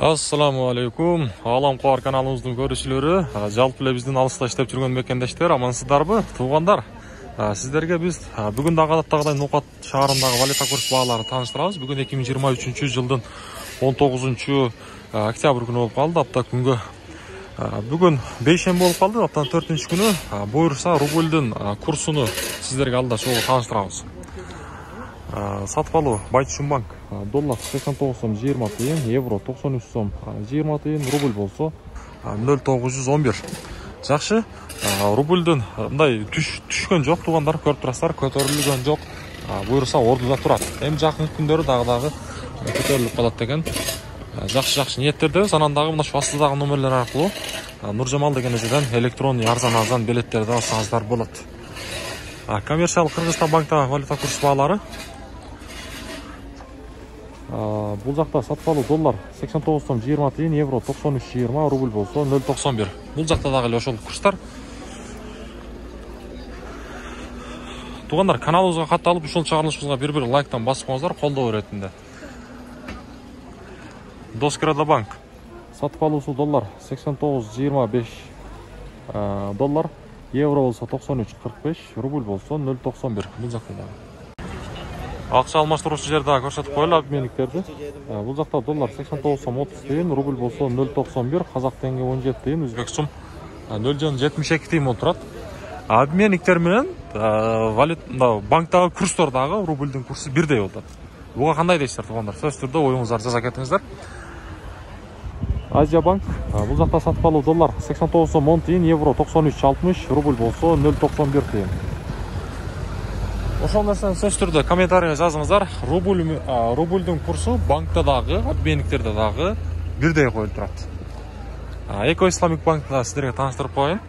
Ассаламу алейкум. Алам Куар каналыбыздын көрүүчүлөрү, жалпы эле биздин алыста иштеп жүргөн мекендештер, амансыздарбы, туугандар? Сиздерге биз бүгүн дагы адаттагыдай Нукат шаарындагы валюта курс бааларын тааныштырабыз. Бүгүн 2023 жылдын 19 октябрь күнү болуп калды, апта күнгө. Бүгүн бейшемби болуп калды, аптанын 4-күнү. Буюрса рубльдүн курсуну сиздерге алда чогуу тааныштырабыз. Сатып алуу Байтушумбанк доллар 89 сом 20 тыйын, евро 93 сом 20 тыйын, рубль болсо 0,911. Жакшы, рубльдүн мындай түшкөн жок туугандар, көрүп турасыздар, көтөрүлгөн жок. Буюрса ордуда турат. Эми жакын күндөрү дагы көтөрүлүп калат экен. Жакшы ниеттердебиз. Анан дагы мына астыдагы номерлер аркылуу Нуржамал деген эжеден электронный арзан билеттерди алсаңыздар болот. Коммерциялык Кыргызстан банкта валюта курс баалары. Бул жакта сатып алуу доллар 89 сом 20 тыйын, евро 93,20, рубль болсо 0,91. Бул жакта дагы эле ошол курстар. Туугандар, каналыбызга катталып, ушул чыгарылышыбызга бир лайктан басып коюңуздар, колдоо иретинде. Доскрадобанк сатып алуусу доллар 89,25 доллар, евро болсо 93,45, рубль болсо 0,91. Бул жакта дагы акча алмаштыруучу жерде көрсөтүп коелу обменниктерди. Бул жакта доллар 89 сом 30 тыйын, рубль болсо 0,91, казак теңге 17 тыйын, өзбек сум 0,72 тыйын болуп турат. Обменниктер менен банктагы курстор дагы рубльдүн курсу бирдей болуп атат. Буга кандай дейсиздер туугандар? Сөзсүз түрдө оюңуздарды жаза кетиңиздер. Азия банк бул жакта сатып алуу доллар 89 сом 10 тыйын, евро 93,60, рубль болсо 0,91 тыйын. Ошол нерсени сөзсүз түрдө комментарийге жазыңыздар. Рубльдүн курсу банкта дагы, обменниктерде дагы бирдей коюлуп турат. Эко Исламик банкта сиздерге тааныштырып коеюн.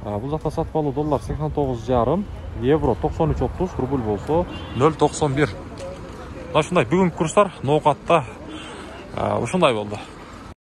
Бул жакта сатып алуу доллар 89,5, евро 93,30, рубль болсо 0,91. Ушундай бүгүнкү курстар Нукатта ушундай болду.